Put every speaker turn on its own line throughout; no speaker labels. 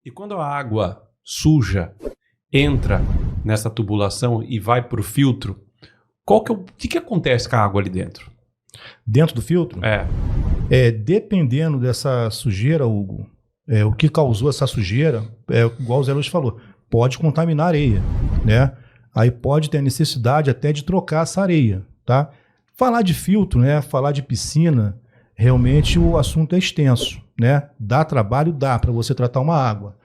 E quando a água suja entra nessa tubulação e vai para o filtro, o que acontece com a água ali dentro?
Dentro do filtro? Dependendo dessa sujeira, Hugo, o que causou essa sujeira, igual o Zé Luiz falou, pode contaminar a areia, né? Aí pode ter a necessidade até de trocar essa areia, tá? Falar de filtro, né? Falar de piscina, realmente o assunto é extenso, né? Dá trabalho, dá para você tratar uma água.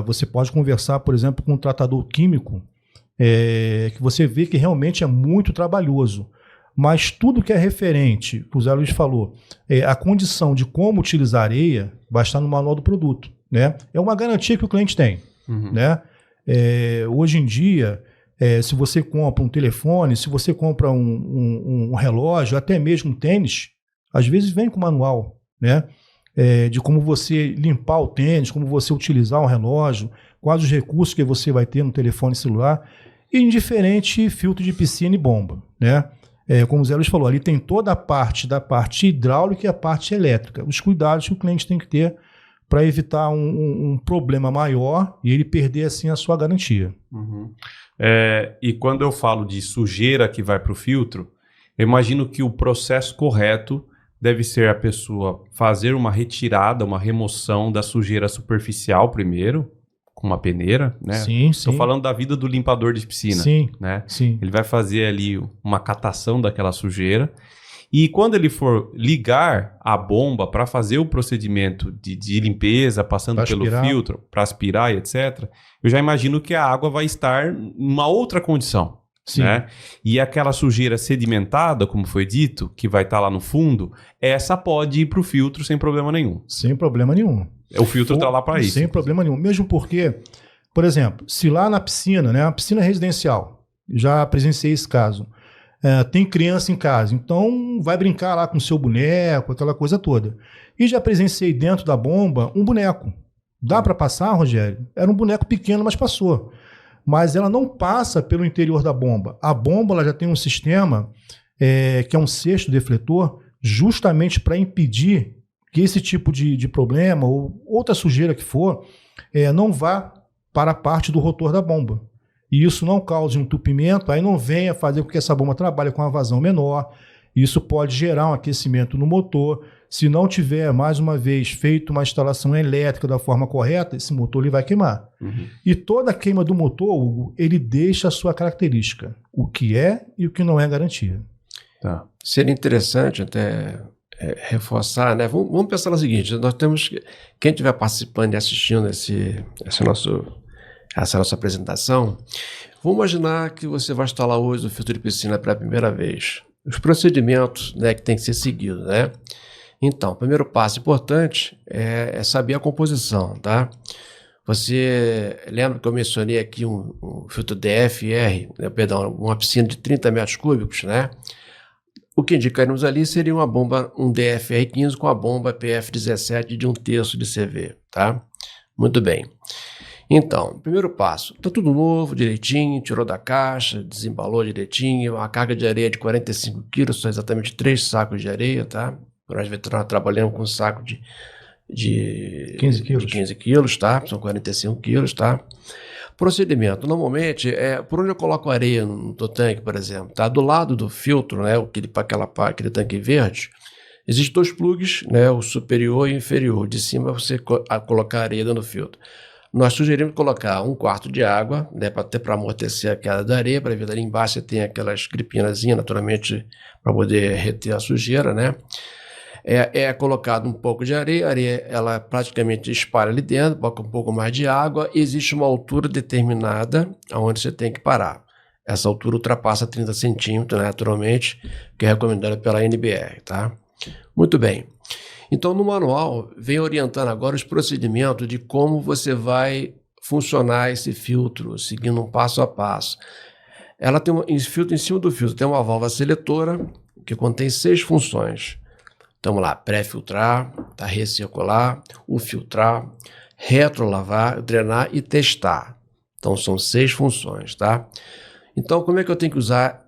Você pode conversar, por exemplo, com um tratador químico, que você vê que realmente é muito trabalhoso. Mas tudo que é referente, que o Zé Luiz falou, a condição de como utilizar areia vai estar no manual do produto, né? É uma garantia que o cliente tem, né? Hoje em dia, se você compra um telefone, se você compra um relógio, até mesmo um tênis, às vezes vem com manual, né? De como você limpar o tênis, como você utilizar um relógio, quais os recursos que você vai ter no telefone celular, e indiferente filtro de piscina e bomba, né? Como o Zé Luiz falou, ali tem toda a parte da parte hidráulica e a parte elétrica. Os cuidados que o cliente tem que ter para evitar um problema maior e ele perder assim a sua garantia.
E quando eu falo de sujeira que vai para o filtro, eu imagino que o processo correto deve ser a pessoa fazer uma retirada, uma remoção da sujeira superficial primeiro, com uma peneira, né?
Sim, sim.
Estou falando da vida do limpador de piscina,
sim,
né?
Sim.
Ele vai fazer ali uma catação daquela sujeira e quando ele for ligar a bomba para fazer o procedimento de limpeza, passando pelo filtro, para aspirar e etc., eu já imagino que a água vai estar em uma outra condição.
Sim.
Né? E aquela sujeira sedimentada, como foi dito, que vai estar lá no fundo, essa pode ir para o filtro sem problema nenhum.
Sem problema nenhum.
O filtro está lá para isso.
Sem problema nenhum. Mesmo porque, por exemplo, se lá na piscina, né, a piscina residencial, já presenciei esse caso, tem criança em casa, então vai brincar lá com o seu boneco, aquela coisa toda. E já presenciei dentro da bomba um boneco. Dá para passar, Rogério? Era um boneco pequeno, mas passou. Mas ela não passa pelo interior da bomba. A bomba ela já tem um sistema que é um cesto defletor justamente para impedir que esse tipo de problema ou outra sujeira que for não vá para a parte do rotor da bomba. E isso não cause um entupimento, aí não venha fazer com que essa bomba trabalhe com uma vazão menor. Isso pode gerar um aquecimento no motor. Se não tiver, mais uma vez, feito uma instalação elétrica da forma correta, esse motor ele vai queimar. E toda a queima do motor, Hugo, ele deixa a sua característica, o que é e o que não é garantia.
Tá. Seria interessante até reforçar, né? Vamos pensar no seguinte, nós temos, quem estiver participando e assistindo essa nossa apresentação, vamos imaginar que você vai instalar hoje o filtro de piscina pela primeira vez. Os procedimentos, né, que tem que ser seguidos, né? Então, o primeiro passo importante é saber a composição, tá? Você lembra que eu mencionei aqui um filtro DFR, né, perdão, uma piscina de 30 metros cúbicos, né? O que indicaríamos ali seria uma bomba, um DFR15 com a bomba PF17 de 1/3 de CV, tá? Muito bem. Então, primeiro passo, tá tudo novo, direitinho, tirou da caixa, desembalou direitinho, a carga de areia de 45 quilos, são exatamente 3 sacos de areia, tá? Nós trabalhamos com um saco de 15 quilos, tá? São 45 quilos, tá? Procedimento, normalmente, por onde eu coloco areia no tanque, por exemplo, tá? Do lado do filtro, né? Aquele tanque verde, existem 2 plugs, né? O superior e o inferior. De cima você colocar areia dentro do filtro. Nós sugerimos colocar 1/4 de água, né, para amortecer a queda da areia, para ver ali embaixo você tem aquelas gripinazinhas, naturalmente, para poder reter a sujeira, né? É colocado um pouco de areia, a areia ela praticamente espalha ali dentro, coloca um pouco mais de água, e existe uma altura determinada onde você tem que parar. Essa altura ultrapassa 30 centímetros, né, naturalmente, que é recomendada pela NBR, tá? Muito bem. Então, no manual, vem orientando agora os procedimentos de como você vai funcionar esse filtro, seguindo um passo a passo. Ela tem em cima do filtro tem uma válvula seletora que contém 6 funções. Então, vamos lá, pré-filtrar, tá, recircular, o filtrar, retrolavar, drenar e testar. Então, são 6 funções, tá? Então, como é que eu tenho que usar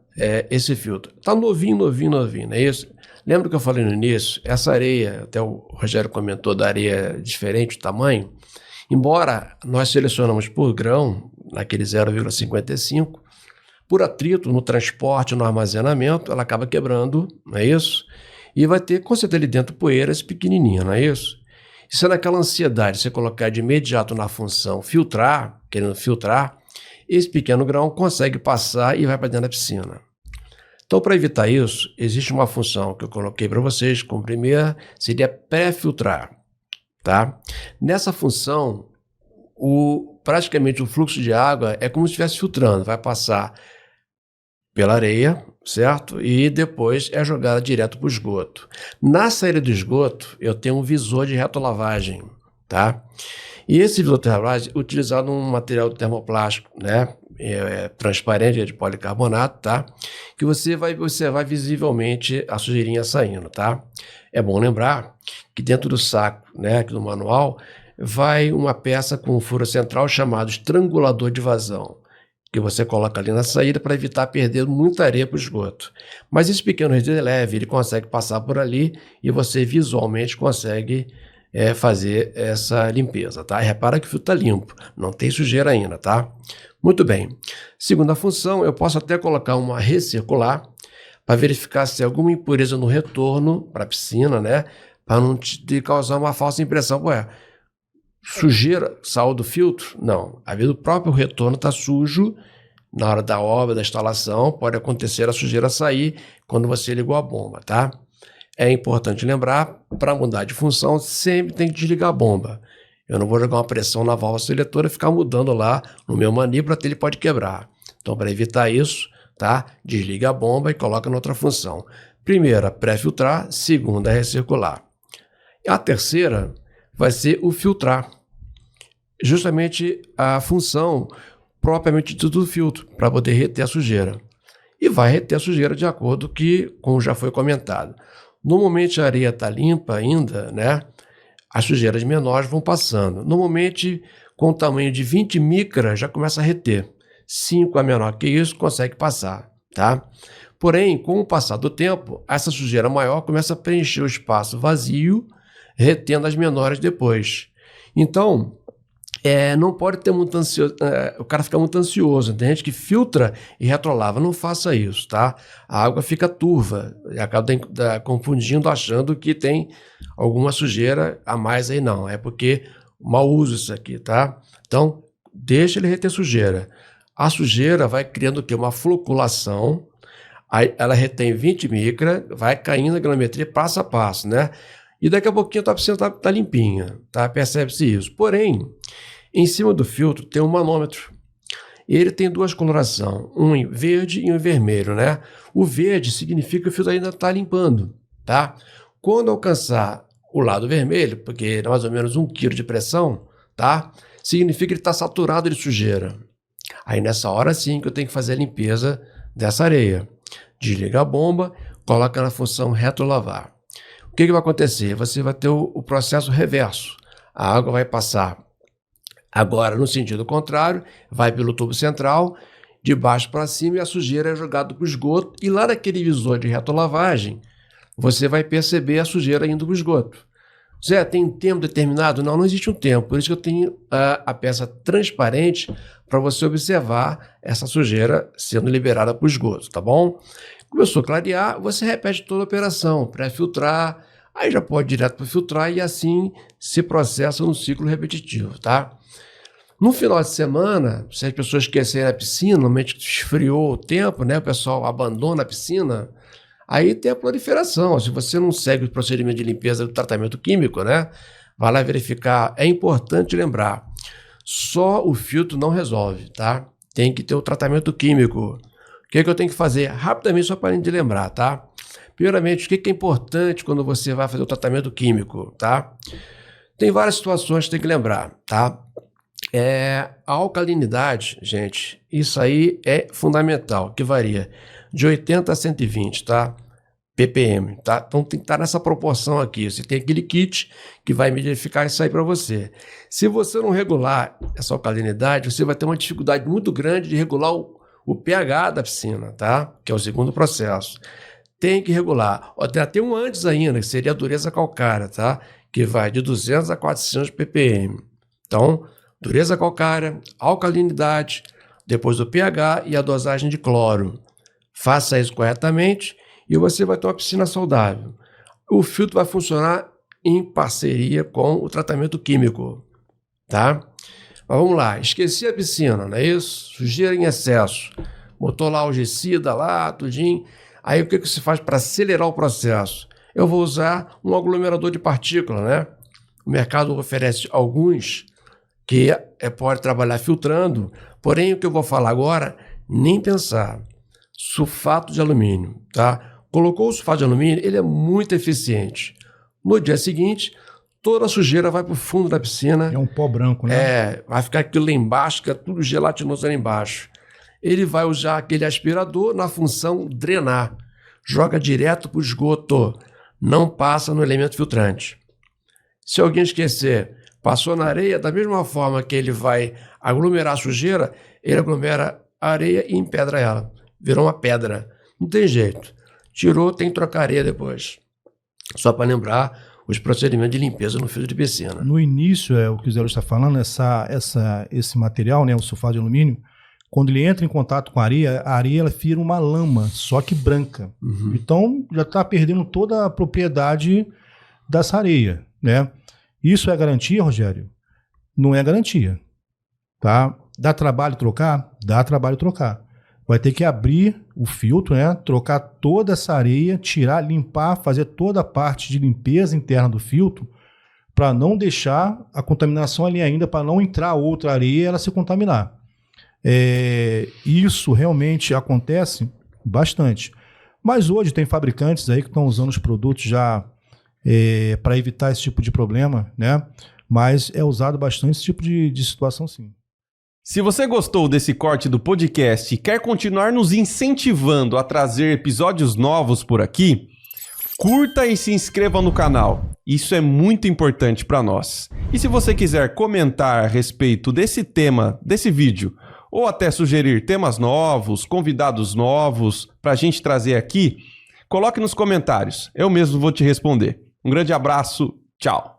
esse filtro? Tá novinho, não é isso? Lembra que eu falei no início? Essa areia, até o Rogério comentou da areia diferente, o tamanho. Embora nós selecionamos por grão, naquele 0,55, por atrito no transporte, no armazenamento, ela acaba quebrando, não é isso? E vai ter, com certeza, ali dentro poeiras pequenininha, não é isso? Isso é naquela ansiedade, você colocar de imediato na função filtrar, querendo filtrar, esse pequeno grão consegue passar e vai para dentro da piscina. Então, para evitar isso, existe uma função que eu coloquei para vocês, como primeira, seria pré-filtrar, tá? Nessa função, praticamente o fluxo de água é como se estivesse filtrando, vai passar pela areia, certo? E depois é jogada direto para o esgoto. Na saída do esgoto, eu tenho um visor de retrolavagem, tá? E esse visor de retrolavagem é utilizado num material termoplástico, né? Transparente, de policarbonato, tá? Que você vai observar visivelmente a sujeirinha saindo, tá? É bom lembrar que dentro do saco, né, aqui do manual, vai uma peça com um furo central chamado estrangulador de vazão, que você coloca ali na saída para evitar perder muita areia para o esgoto. Mas esse pequeno resíduo é leve, ele consegue passar por ali e você visualmente consegue fazer essa limpeza, tá? E repara que o filtro está limpo, não tem sujeira ainda, tá? Muito bem. Segunda função, eu posso até colocar uma recircular para verificar se tem alguma impureza no retorno para a piscina, né? Para não te causar uma falsa impressão. Ué, sujeira saiu do filtro? Não. Às vezes o próprio retorno está sujo na hora da obra, da instalação. Pode acontecer a sujeira sair quando você ligou a bomba, tá? É importante lembrar, para mudar de função, sempre tem que desligar a bomba. Eu não vou jogar uma pressão na válvula seletora e ficar mudando lá no meu manípulo até ele pode quebrar. Então, para evitar isso, tá? Desliga a bomba e coloca em outra função. Primeira, pré-filtrar. Segunda, recircular. A terceira vai ser o filtrar. Justamente a função propriamente do filtro, para poder reter a sujeira. E vai reter a sujeira de acordo com já foi comentado. Normalmente a areia está limpa ainda, né? As sujeiras menores vão passando. Normalmente, com o tamanho de 20 micras, já começa a reter. 5 a menor que isso, consegue passar, tá? Porém, com o passar do tempo, essa sujeira maior começa a preencher o espaço vazio, retendo as menores depois. Então, não pode ter muito ansioso, o cara fica muito ansioso. Tem gente que filtra e retrolava. Não faça isso, tá? A água fica turva e acaba confundindo, achando que tem alguma sujeira a mais aí. Não, é porque mal uso isso aqui, tá? Então, deixa ele reter sujeira. A sujeira vai criando o quê? Uma floculação. Aí ela retém 20 micras, vai caindo a granulometria passo a passo, né? E daqui a pouquinho a piscina tá limpinha, tá? Percebe-se isso. Porém, em cima do filtro tem um manômetro. Ele tem duas colorações, um em verde e um em vermelho, né? O verde significa que o filtro ainda está limpando, tá? Quando alcançar o lado vermelho, porque é mais ou menos 1 kg de pressão, tá? Significa que ele está saturado de sujeira. Aí nessa hora sim que eu tenho que fazer a limpeza dessa areia. Desliga a bomba, coloca na função retrolavar. O que vai acontecer? Você vai ter o processo reverso. A água vai passar agora no sentido contrário, vai pelo tubo central, de baixo para cima, e a sujeira é jogada para o esgoto. E lá naquele visor de retrolavagem, você vai perceber a sujeira indo para o esgoto. Zé, tem um tempo determinado? Não existe um tempo. Por isso que eu tenho a peça transparente para você observar essa sujeira sendo liberada para o esgoto, tá bom? Começou a clarear, você repete toda a operação, pré-filtrar, aí já pode ir direto para filtrar e assim se processa no ciclo repetitivo, tá? No final de semana, se as pessoas esquecerem a piscina, normalmente esfriou o tempo, né? O pessoal abandona a piscina, aí tem a proliferação. Se você não segue o procedimento de limpeza do tratamento químico, né? Vai lá verificar. É importante lembrar, só o filtro não resolve, tá? Tem que ter o tratamento químico. O que eu tenho que fazer? Rapidamente, só para de lembrar, tá? Primeiramente, o que é importante quando você vai fazer o tratamento químico, tá? Tem várias situações que tem que lembrar, tá? A alcalinidade, gente, isso aí é fundamental, que varia de 80 a 120, tá? ppm, tá? Então tem que estar nessa proporção aqui. Você tem aquele kit que vai verificar isso aí para você. Se você não regular essa alcalinidade, você vai ter uma dificuldade muito grande de regular o pH da piscina, tá? Que é o segundo processo. Tem que regular. Tem um antes ainda, que seria a dureza calcária, tá? Que vai de 200 a 400 ppm. Então, dureza calcária, alcalinidade, depois o pH e a dosagem de cloro. Faça isso corretamente e você vai ter uma piscina saudável. O filtro vai funcionar em parceria com o tratamento químico, tá? Mas vamos lá, esqueci a piscina, não é isso? Sujeira em excesso. Botou lá algicida, lá, tudinho. Aí o que se faz para acelerar o processo? Eu vou usar um aglomerador de partícula, né? O mercado oferece alguns que pode trabalhar filtrando, porém o que eu vou falar agora, nem pensar. Sulfato de alumínio, tá? Colocou o sulfato de alumínio, ele é muito eficiente. No dia seguinte, toda a sujeira vai para o fundo da piscina.
É um pó branco, né?
Vai ficar aquilo lá embaixo, que é tudo gelatinoso lá embaixo. Ele vai usar aquele aspirador na função drenar. Joga direto para o esgoto. Não passa no elemento filtrante. Se alguém esquecer, passou na areia, da mesma forma que ele vai aglomerar a sujeira, ele aglomera a areia e empedra ela. Virou uma pedra. Não tem jeito. Tirou, tem que trocar areia depois. Só para lembrar os procedimentos de limpeza no filtro de piscina.
No início, o que o Zé Luiz está falando, esse material, né, o sulfato de alumínio, quando ele entra em contato com a areia ela vira uma lama, só que branca. Uhum. Então, já está perdendo toda a propriedade dessa areia, né? Isso é garantia, Rogério? Não é garantia, tá? Dá trabalho trocar? Dá trabalho trocar. Vai ter que abrir o filtro, né? Trocar toda essa areia, tirar, limpar, fazer toda a parte de limpeza interna do filtro para não deixar a contaminação ali ainda, para não entrar outra areia e ela se contaminar. Isso realmente acontece bastante. Mas hoje tem fabricantes aí que estão usando os produtos já para evitar esse tipo de problema, né? Mas é usado bastante esse tipo de situação, sim.
Se você gostou desse corte do podcast e quer continuar nos incentivando a trazer episódios novos por aqui, curta e se inscreva no canal. Isso é muito importante para nós. E se você quiser comentar a respeito desse tema, desse vídeo, ou até sugerir temas novos, convidados novos para a gente trazer aqui, coloque nos comentários. Eu mesmo vou te responder. Um grande abraço. Tchau.